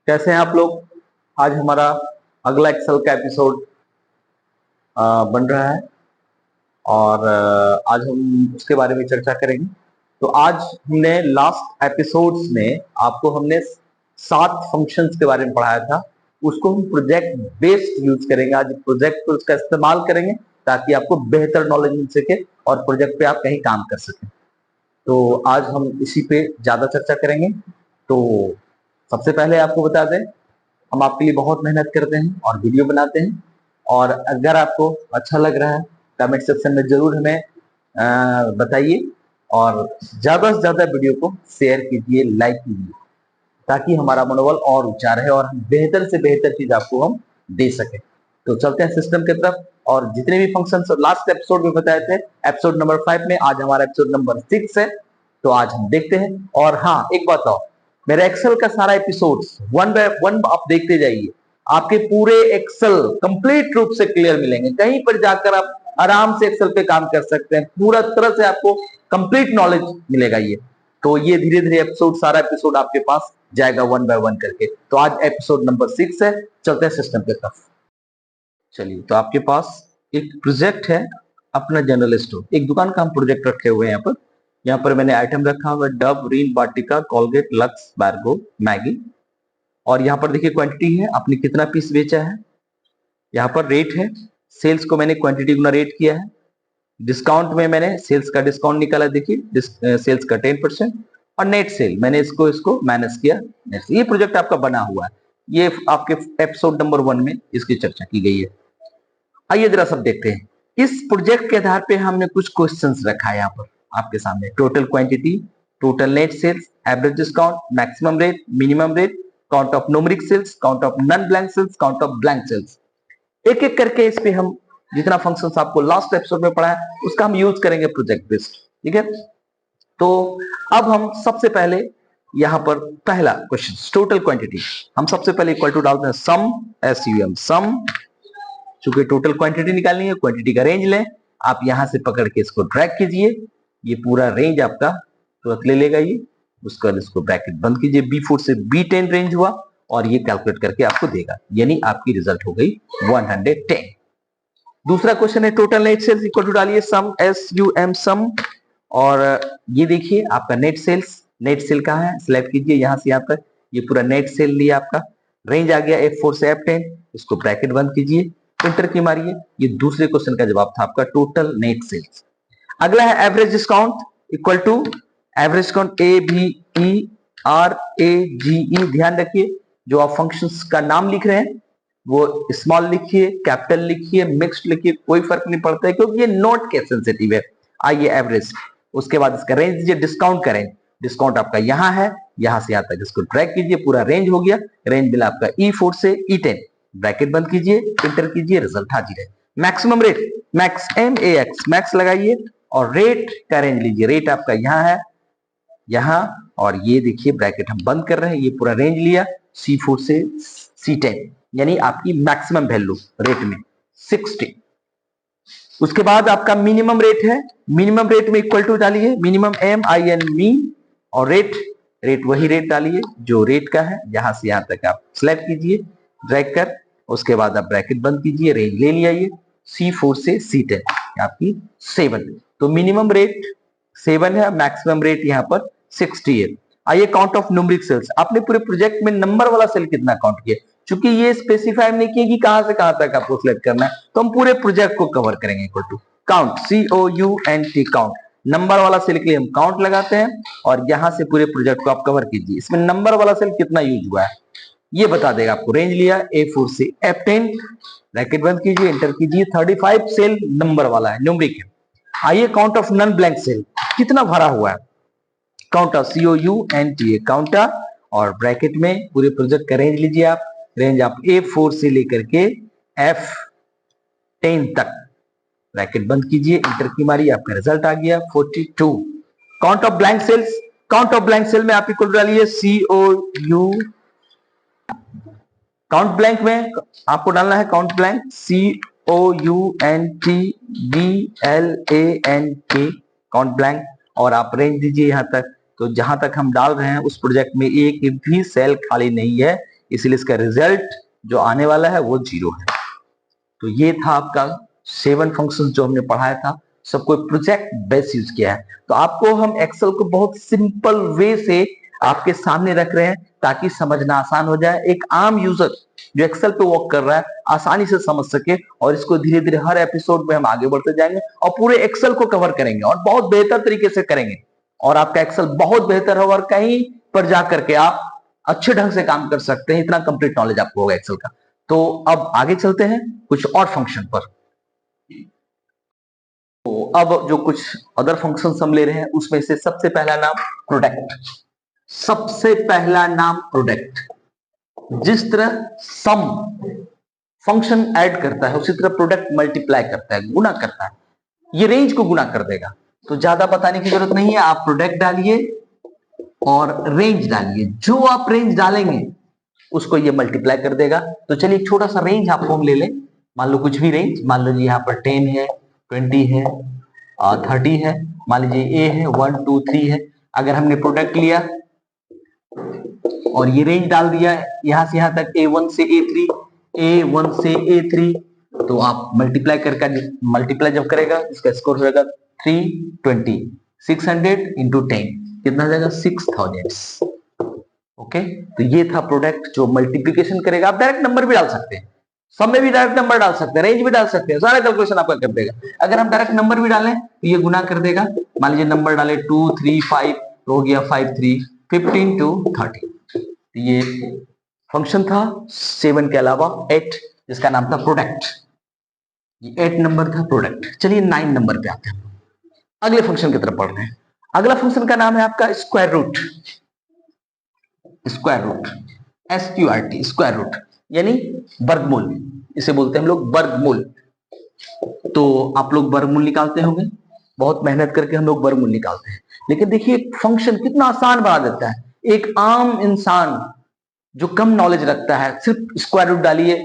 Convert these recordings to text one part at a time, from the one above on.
कैसे हैं आप लोग। आज हमारा अगला एक्सेल का एपिसोड बन रहा है और आज हम उसके बारे में चर्चा करेंगे। तो आज हमने लास्ट एपिसोड्स में आपको हमने 7 फंक्शंस के बारे में पढ़ाया था। उसको हम प्रोजेक्ट बेस्ड यूज करेंगे। आज प्रोजेक्ट पर उसका इस्तेमाल करेंगे ताकि आपको बेहतर नॉलेज मिल सके और प्रोजेक्ट पे आप कहीं काम कर सकें। तो आज हम इसी पे ज्यादा चर्चा करेंगे। तो सबसे पहले आपको बता दें, हम आपके लिए बहुत मेहनत करते हैं और वीडियो बनाते हैं, और अगर आपको अच्छा लग रहा है कमेंट सेक्शन में जरूर हमें बताइए और ज्यादा से ज्यादा वीडियो को शेयर कीजिए, लाइक कीजिए, ताकि हमारा मनोबल और ऊंचा रहे और हम बेहतर से बेहतर चीज आपको हम दे सके। तो चलते हैं सिस्टम की तरफ। और जितने भी फंक्शन लास्ट एपिसोड में बताए थे, एपिसोड नंबर 5 में, आज हमारा एपिसोड नंबर 6 है। तो आज हम देखते हैं। और हाँ, एक बात और, मेरा एक्सेल का सारा एपिसोड्स वन बाय वन आप देखते जाइए, आपके पूरे एक्सेल कंप्लीट रूप से क्लियर मिलेंगे। कहीं पर जाकर आप आराम से एक्सेल पे काम कर सकते हैं, पूरा तरह से आपको कंप्लीट नॉलेज मिलेगा। ये तो ये धीरे धीरे एपिसोड, सारा एपिसोड आपके पास जाएगा वन बाय वन करके। तो आज एपिसोड नंबर 6 है। चलते हैं सिस्टम के तरफ। चलिए, तो आपके पास एक प्रोजेक्ट है, अपना जनरल स्टोर, एक दुकान का हम प्रोजेक्ट रखे हुए हैं। यहाँ पर मैंने आइटम रखा हुआ है डब, रीन, वाटिका, कोलगेट, लक्स, बैर्गो, मैगी। और यहाँ पर देखिए क्वांटिटी है, आपने कितना पीस बेचा है। यहाँ पर रेट है, सेल्स को मैंने क्वांटिटी गुना रेट किया है। डिस्काउंट में मैंने सेल्स का डिस्काउंट निकाला, देखिए सेल्स का 10%। और नेट सेल मैंने इसको माइनस किया। ये प्रोजेक्ट आपका बना हुआ है, ये आपके एपिसोड नंबर 1 में इसकी चर्चा की गई है। आइए जरा सब देखते हैं। इस प्रोजेक्ट के आधार पे हमने कुछ क्वेश्चंस रखा है यहाँ पर आपके सामने। Total quantity, total net sales, average discount, maximum rate, minimum rate, count of numeric cells, count of non blank cells, count of blank cells. एक एक करके इस पे हम जितना फंक्शंस आपको लास्ट एपिसोड में पढ़ा है उसका हम यूज करेंगे प्रोजेक्ट बेस्ड। ठीक है, तो अब हम सबसे पहले यहां पर पहला क्वेश्चन, टोटल क्वांटिटी, हम सबसे पहले इक्वल टू डालते हैं सम, SUM, सम। चूंकि टोटल क्वांटिटी निकालनी है, क्वांटिटी का रेंज लें, आप यहां से पकड़ के इसको ड्रैग कीजिए, ये पूरा रेंज आपका तुरंत ले लेगा ये। उसका इसको ब्रैकेट बंद कीजिए, B4 से B10 रेंज हुआ और ये कैलकुलेट करके आपको देगा, यानी आपकी रिजल्ट हो गई 110। दूसरा क्वेश्चन है total net sales equal to डालिए सम, SUM, सम। और ये देखिए आपका नेट सेल्स, नेट सेल कहाँ है, सिलेक्ट कीजिए यहां से यहां तक, ये पूरा नेट सेल लिया, आपका रेंज आ गया F4 से F10। इसको ब्रैकेट बंद कीजिए, इंटर की मारिए। ये दूसरे क्वेश्चन का जवाब था आपका टोटल नेट सेल्स। अगला है average discount equal to average discount ABERAGE। ध्यान रखिए, जो आप फंक्शंस का नाम लिख रहे हैं वो स्मॉल लिखिए, कैपिटल लिखिए, मिक्स्ड लिखिए, कोई फर्क नहीं पड़ता है, क्योंकि ये नोट के सेंसिटिव है। आइए एवरेज, उसके बाद इसका रेंज दीजिए, डिस्काउंट करें, डिस्काउंट आपका यहां है, यहां से यहां तक इसको ड्रैग कीजिए, पूरा रेंज हो गया। रेंज मिला आपका E4 से E10, ब्रैकेट बंद कीजिए, इंटर कीजिए, रिजल्ट हाजिर है। Maximum rate, max MAX, max लगाइए और रेट का रेंज लीजिए, रेट आपका यहाँ है, यहां, और ये देखिए ब्रैकेट हम बंद कर रहे हैं, ये पूरा रेंज लिया C4 से C10, यानी आपकी मैक्सिमम वैल्यू रेट में 60। उसके बाद आपका मिनिमम रेट है, मिनिमम रेट में इक्वल टू डालिए मिनिमम MIN, और रेट वही रेट डालिए जो रेट का है, यहां से यहां तक आप सिलेक्ट कीजिए ड्रैग कर। उसके बाद आप ब्रैकेट बंद कीजिए, रेंज ले लिया ये C4 से C10, आपकी 7। तो मिनिमम रेट 7 है, मैक्सिमम रेट यहाँ पर 60 है। आइए काउंट ऑफ न्यूमेरिक सेल्स, आपने पूरे प्रोजेक्ट में नंबर वाला सेल कितना काउंट किया, चूंकि ये स्पेसिफाई नहीं किया कि कहां से कहां तक आपको सिलेक्ट करना है, तो हम पूरे प्रोजेक्ट को कवर करेंगे। Equal to count, COUNT, count, नंबर वाला सेल के लिए हम काउंट लगाते हैं और यहां से पूरे प्रोजेक्ट को आप कवर कीजिए। इसमें नंबर वाला सेल कितना यूज हुआ है ये बता देगा आपको। रेंज लिया A4 से F10, ब्रैकेट बंद कीजिए, इंटर कीजिए, 35 सेल नंबर वाला है, न्यूमेरिक है। आइए count of non blank cell कितना भरा हुआ है, काउंटर, COUNTA, काउंटर, और ब्रैकेट में पूरे प्रोजेक्ट का रेंज लीजिए आप, रेंज आप A4 से लेकर के F10 तक, ब्रैकेट बंद कीजिए, इंटर की मारी, आपका रिजल्ट आ गया 42। Count of blank cells, count of blank cell में आप इक्वल डालिए COU, काउंट ब्लैंक में आपको डालना है count blank, COUNTBLANK, count blank, और आप रेंज दीजिए यहां तक तो जहां तक हम डाल रहे हैं उस प्रोजेक्ट में एक भी सेल खाली नहीं है, इसलिए इसका रिजल्ट जो आने वाला है वो 0 है। तो ये था आपका 7 फंक्शंस जो हमने पढ़ाया था, सबको प्रोजेक्ट बेस यूज किया है। तो आपको हम एक्सेल को बहुत सिंपल वे से आपके सामने रख रहे हैं ताकि समझना आसान हो जाए। एक आम यूजर जो एक्सेल पे वर्क कर रहा है आसानी से समझ सके, और इसको धीरे धीरे हर एपिसोड में हम आगे बढ़ते जाएंगे और पूरे एक्सेल को कवर करेंगे और बहुत बेहतर तरीके से करेंगे, और आपका एक्सेल बहुत बेहतर होगा और कहीं पर जाकर के आप अच्छे ढंग से काम कर सकते हैं। इतना कंप्लीट नॉलेज आपको होगा एक्सेल का। तो अब आगे चलते हैं कुछ और फंक्शन पर। तो अब जो कुछ अदर फंक्शंस हम ले रहे हैं उसमें से सबसे पहला नाम प्रोडक्ट। सबसे पहला नाम प्रोडक्ट। जिस तरह सम फंक्शन ऐड करता है उसी तरह प्रोडक्ट मल्टीप्लाई करता है, गुना करता है। ये रेंज को गुना कर देगा, तो ज्यादा बताने की जरूरत नहीं है। आप प्रोडक्ट डालिए और रेंज डालिए, जो आप रेंज डालेंगे उसको ये मल्टीप्लाई कर देगा। तो चलिए एक छोटा सा रेंज आपको हम ले लें, मान लो कुछ भी रेंज, मान लो जी यहाँ पर 10 है, 20 है, 30 है, मान लीजिए ए है, 1 2 3 है। अगर हमने प्रोडक्ट लिया और ये रेंज डाल दिया यहां से यहां तक A1 से A3, A1 से A3, तो आप मल्टीप्लाई जब करेगा इसका स्कोर हो जाएगा 320। 600 इंटू 10 कितना हो जाएगा? 6000। ओके, तो ये था प्रोडक्ट जो मल्टीप्लीकेशन करेगा। आप डायरेक्ट नंबर भी डाल सकते हैं, सब में भी डायरेक्ट नंबर डाल सकते हैं, रेंज भी डाल सकते हैं, सारा कैलकुलेशन आपका कर देगा। अगर हम डायरेक्ट नंबर भी डालें तो ये गुना कर देगा। मान लीजिए नंबर डाले 2 3 5, तो हो गया 5 3 15 to 30। ये फंक्शन था 7 के अलावा 8, जिसका नाम था प्रोडक्ट। ये 8 नंबर था प्रोडक्ट। चलिए 9 नंबर पे आते हैं, अगले फंक्शन की तरफ बढ़ रहे हैं। अगला फंक्शन का नाम है आपका square root. Square root, SQRT, square root यानी वर्गमूल, इसे बोलते हैं हम लोग वर्गमूल। तो आप लोग वर्गमूल निकालते होंगे, बहुत मेहनत करके हम लोग वर्गमूल निकालते हैं। लेकिन देखिए फंक्शन कितना आसान बना देता है। एक आम इंसान जो कम नॉलेज रखता है, सिर्फ स्क्वायर रूट डालिए,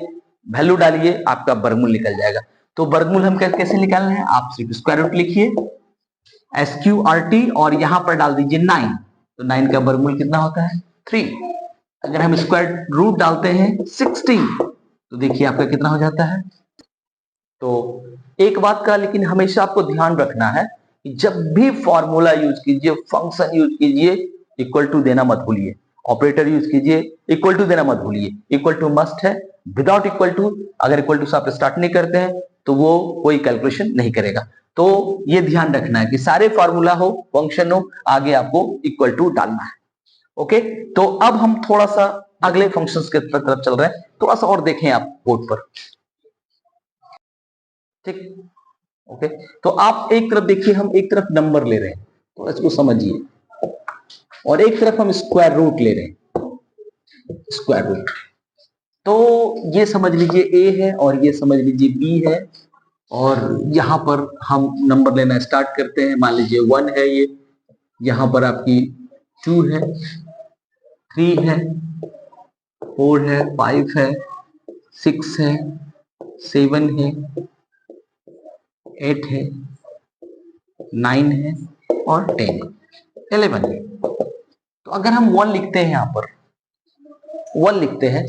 वैल्यू डालिए, आपका वर्गमूल निकल जाएगा। तो वर्गमूल हम कैसे निकालना है? आप सिर्फ स्क्वायर रूट लिखिए SQRT और यहां पर डाल दीजिए 9। तो 9 का वर्गमूल कितना होता है? 3। अगर हम स्क्वायर रूट डालते हैं 16, तो देखिए आपका कितना हो जाता है। तो एक बात का लेकिन हमेशा आपको ध्यान रखना है कि जब भी फॉर्मूला यूज कीजिए, फंक्शन यूज कीजिए, इक्वल टू देना मत भूलिए। ऑपरेटर यूज कीजिए, इक्वल टू देना मत भूलिए। इक्वल टू मस्ट है, विदाउट इक्वल टू, अगर इक्वल टू से आप स्टार्ट नहीं करते हैं तो वो कोई कैलकुलेशन नहीं करेगा। तो ये ध्यान रखना है कि सारे फॉर्मूला हो, फंक्शन हो, आगे आपको इक्वल टू डालना है। ओके, तो अब हम थोड़ा सा अगले फंक्शंस के तरफ चल रहे हैं, थोड़ा सा और देखें आप बोर्ड पर। ठीक, ओके, तो आप एक तरफ देखिए, हम एक तरफ नंबर ले रहे हैं, तो इसको समझिए, और एक तरफ हम स्क्वायर रूट ले रहे हैं, स्क्वायर रूट। तो ये समझ लीजिए ए है और ये समझ लीजिए बी है, और यहां पर हम नंबर लेना स्टार्ट करते हैं। मान लीजिए 1 है, ये यहां पर आपकी 2 है, 3 है, 4 है, 5 है, 6 है, 7 है, 8 है, 9 है और 10 है, 11 है। तो अगर हम 1 लिखते हैं, यहां पर 1 लिखते हैं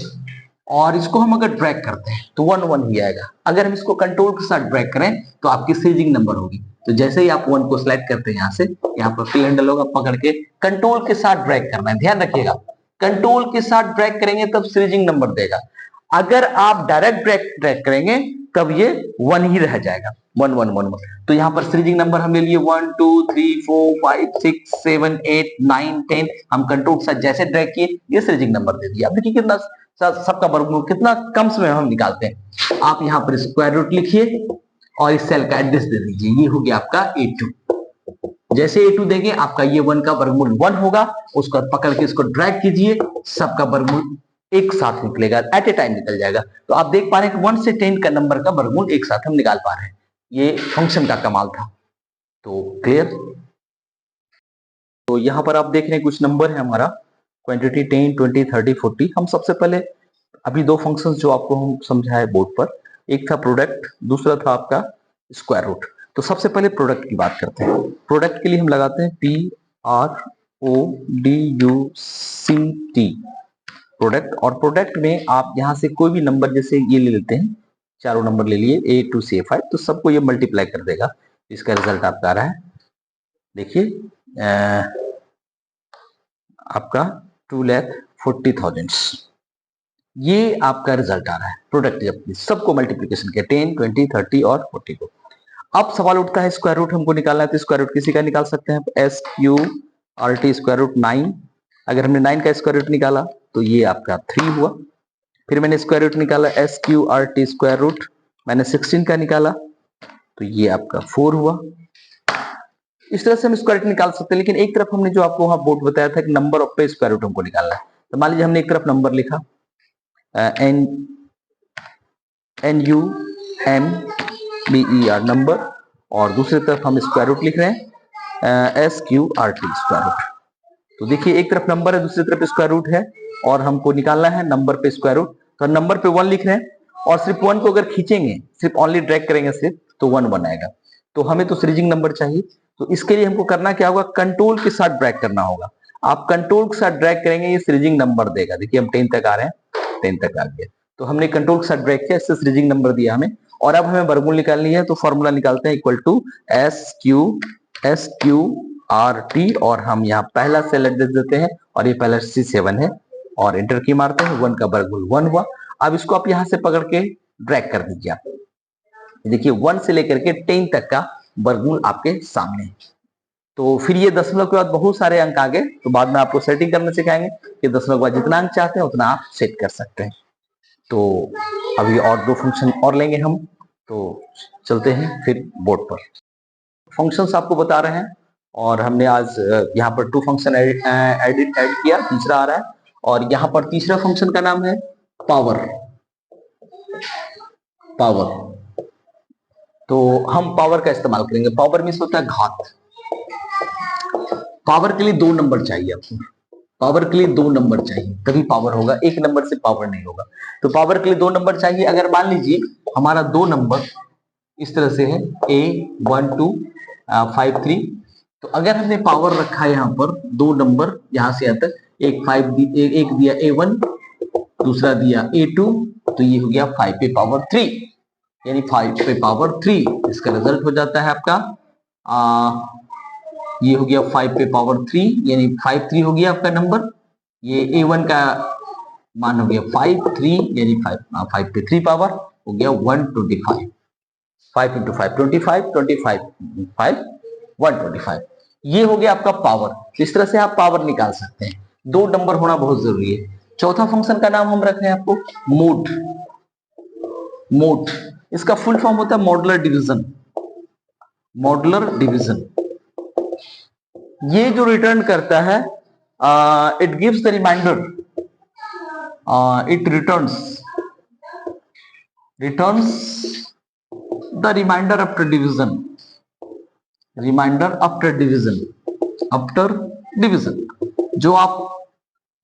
और इसको हम अगर ड्रैग करते हैं तो 1 1 ही आएगा। अगर हम इसको कंट्रोल के साथ ड्रैग करें तो आपकी सीरीजिंग नंबर होगी। तो जैसे ही आप 1 को सिलेक्ट करते हैं, यहां से यहां पर फिल हैंडल होगा, पकड़ के कंट्रोल के साथ ड्रैग करना है। ध्यान रखिएगा, कंट्रोल के साथ ड्रैग करेंगे तब सीरीजिंग नंबर देगा। अगर आप डायरेक्ट ड्रैग करेंगे तब ये 1 ही रह जाएगा, 1 1 1 1। तो यहां पर सीरीजिंग नंबर हम ले लिए 1 2 3 4 5 6 7 8 9 10। हम कंट्रोल के साथ जैसे ड्रैग किए ये सीरीजिंग नंबर दे दिया। अब देखिए कितना सबका वर्गमूल कितना कम समय हम निकालते हैं। आप यहाँ पर स्क्वायर रूट लिखिए और इस सेल का एड्रेस दे दीजिए, ये हो गया आपका A2। जैसे A2 देंगे आपका ये 1 का वर्गमूल 1 होगा, उसको पकड़ के इसको ड्रैग कीजिए, सबका वर्गमूल एक साथ निकलेगा, एट ए टाइम निकल जाएगा। तो आप देख पा रहे हैं कि 1 से 10 का नंबर का वर्गमूल एक साथ हम निकाल पा रहे हैं। ये फंक्शन का कमाल था। तो क्लियर? तो यहां पर आप देख रहे हैं कुछ नंबर है हमारा, क्वांटिटी 10 20 30 40। हम सबसे पहले अभी 2 फंक्शंस जो आपको हम समझाए बोर्ड पर, एक था प्रोडक्ट, दूसरा था आपका स्क्वायर रूट। तो सबसे पहले प्रोडक्ट की बात करते हैं। प्रोडक्ट के लिए हम लगाते हैं PR PRODUCT, प्रोडक्ट। और प्रोडक्ट में आप यहां से कोई भी नंबर, जैसे ये ले लेते हैं, चारों नंबर ले लिए A to CA5, तो सबको ये मल्टीप्लाई कर देगा। इसका रिजल्ट आपका आ रहा है, देखिए आपका 2,40,000, ये आपका रिजल्ट आ रहा है प्रोडक्ट जब सबको मल्टीप्लीकेशन के 10, 20, 30 और 40 को। अब सवाल उठता है स्क्वायर रूट हमको निकालना है, तो स्क्वायर रूट किसी का निकाल सकते हैं, SQRT स्क्वायर रूट 9। अगर हमने 9 का स्क्वायर रूट निकाला तो ये आपका 3 हुआ। फिर मैंने स्क्वायर रूट निकाला SQRT स्क्वायर रूट, मैंने 16 का निकाला तो ये आपका 4 हुआ। इस तरह से हम स्क्वायर रूट निकाल सकते हैं, लेकिन एक तरफ हमने जो आपको वहां बोर्ड बताया था कि नंबर ऑफ पे स्क्वायर रूट हमको निकालना है, तो मान लीजिए हमने एक तरफ नंबर लिखा NUMBER नंबर, और दूसरी तरफ हम स्क्वायर रूट लिख रहे हैं SQRT स्क्वायर रूट। तो देखिए एक तरफ नंबर है, दूसरी तरफ स्क्वायर रूट है, और हमको निकालना है नंबर पे स्क्वायर रूट। तो नंबर पे 1 लिख रहे हैं, और सिर्फ 1 को अगर खींचेंगे, सिर्फ ओनली ड्रैग करेंगे सिर्फ, तो 1 1 आएगा। तो हमें तो सीरीजिंग नंबर चाहिए, तो इसके लिए हमको करना क्या होगा, कंट्रोल के साथ ड्रैग करना होगा। आप कंट्रोल के साथ ड्रैग करेंगे, ये सीरीजिंग नंबर देगा। देखिए हम 10 तक आ रहे हैं, 10 तक आ गया, तो हमने कंट्रोल के साथ ड्रैग किया, इससे सीरीजिंग नंबर दिया हमें। और अब हमें वर्गमूल निकालनी है, तो फॉर्मूला निकालते हैं, इक्वल टू SQRT, और हम यहाँ पहला सेल एड्रेस देते हैं, और ये पहला C7 है, और इंटर की मारते हैं, 1 का वर्गमूल 1 हुआ। अब इसको आप यहाँ से पकड़ के ड्रैग कर दीजिए। आप देखिए 1 से लेकर के 10 तक का वर्गमूल आपके सामने है। तो फिर ये दशमलव के बाद बहुत सारे अंक आ गए, तो बाद में आपको सेटिंग करना सिखाएंगे कि दशमलव के बाद जितना अंक चाहते हैं उतना आप सेट कर सकते हैं। तो अभी और 2 फंक्शन और लेंगे हम, तो चलते हैं फिर बोर्ड पर। फंक्शंस आपको बता रहे हैं, और हमने आज यहाँ पर 2 फंक्शन ऐड किया, तीसरा आ रहा है, और यहाँ पर तीसरा फंक्शन का नाम है पावर। तो हम पावर का इस्तेमाल करेंगे। पावर मीन्स होता है घात। पावर के लिए 2 नंबर चाहिए आपको, पावर के लिए 2 नंबर चाहिए, तभी पावर होगा, एक नंबर से पावर नहीं होगा। तो पावर के लिए 2 नंबर चाहिए। अगर मान लीजिए हमारा 2 नंबर इस तरह से है, A1253, तो अगर हमने पावर रखा है यहाँ पर 2 नंबर, यहां से यहाँ तक, एक दिया A1, दूसरा दिया A2, तो ये हो गया 5 पे पावर 3, यानी 5 पे पावर 3। इसका रिजल्ट हो जाता है आपका ये हो गया 5 पे पावर 3, यानी 5 3 हो गया आपका नंबर। ये A1 का मान हो गया 5 3, यानी 5 पे 3 पावर हो गया 125। 5 into 5 25, 25 5 125, ये हो गया आपका पावर। इस तरह से आप पावर निकाल सकते हैं। 2 नंबर होना बहुत जरूरी है। चौथा फंक्शन का नाम हम रख रहे हैं आपको मोड। इसका फुल फॉर्म होता है मॉडुलर डिवीजन। ये जो रिटर्न करता है, it gives the remainder, it returns the remainder after division. जो आप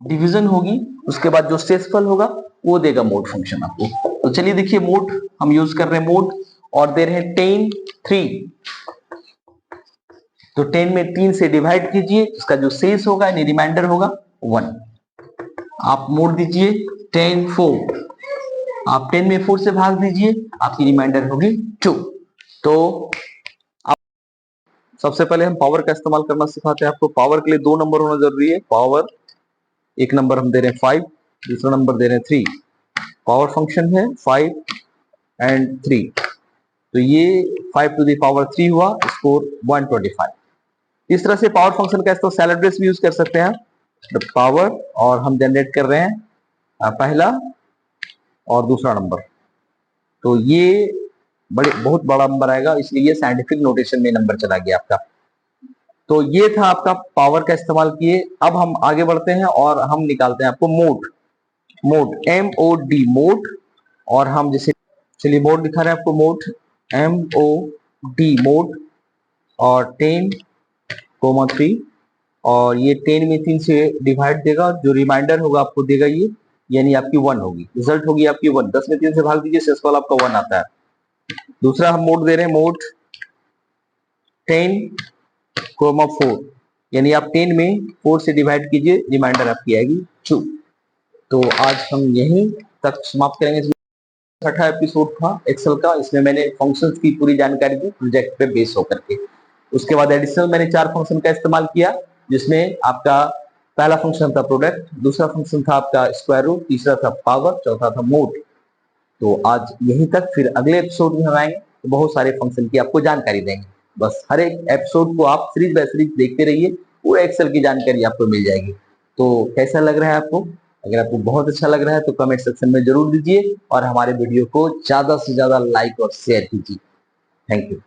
डिवीजन होगी उसके बाद जो शेषफल होगा वो देगा मोड फंक्शन आपको। तो चलिए देखिए, मोड हम यूज कर रहे हैं मोड, और दे रहे हैं 10 3। तो 10 में 3 से डिवाइड कीजिए, इसका जो शेष होगा यानी रिमाइंडर होगा 1। आप मोड दीजिए 10 4, आप 10 में 4 से भाग दीजिए, आपकी रिमाइंडर होगी 2। तो सबसे पहले हम पावर का इस्तेमाल करना सिखाते हैं आपको। पावर के लिए 2 नंबर होना जरूरी है। पावर, एक नंबर हम दे रहे हैं 5, दूसरा नंबर दे रहे हैं 3। पावर फंक्शन है 5 and 3, तो ये 5 to the power 3 हुआ, स्कोर 125। इस तरह से पावर फंक्शन का इस्तेमाल सैलड बेस भी यूज कर सकते हैं। पावर, और हम जनरेट कर रहे हैं पहला और दूसरा नंबर, तो ये बहुत बड़ा नंबर आएगा, इसलिए साइंटिफिक नोटेशन में नंबर चला गया आपका। तो ये था आपका पावर का इस्तेमाल किए। अब हम आगे बढ़ते हैं और हम निकालते हैं आपको मोड। MOD मोड, और हम जैसे, चलिए मोड दिखा रहे हैं आपको, मोड MOD मोड, और 10,3, और ये 10 में 3 से डिवाइड देगा, जो रिमाइंडर होगा आपको देगा ये, यानी आपकी 1 होगी, रिजल्ट होगी आपकी 1। 10 में 3 से भाग दीजिए, शेषफल आपका 1 आता है। दूसरा हम मोड दे रहे हैं, मोड 10,4, यानी आप 10 में 4 से डिवाइड कीजिए, रिमाइंडर आपकी आएगी 2। तो आज हम यहीं तक समाप्त करेंगे। छठा एपिसोड था एक्सेल का, इसमें मैंने फंक्शंस की पूरी जानकारी दी प्रोजेक्ट पे बेस होकर के। उसके बाद एडिशनल मैंने 4 फंक्शन का इस्तेमाल किया, जिसमें आपका पहला फंक्शन था प्रोडक्ट, दूसरा फंक्शन था आपका स्क्वायर रूट, तीसरा था पावर, चौथा था मोड। तो आज यहीं तक, फिर अगले एपिसोड में हम आएंगे तो बहुत सारे फंक्शन की आपको जानकारी देंगे। बस हर एक एपिसोड को आप सीरीज बाय सीरीज देखते रहिए, पूरे एक्सेल की जानकारी आपको मिल जाएगी। तो कैसा लग रहा है आपको? अगर आपको बहुत अच्छा लग रहा है तो कमेंट सेक्शन में जरूर दीजिए और हमारे वीडियो को ज्यादा से ज्यादा लाइक और शेयर कीजिए। Thank you.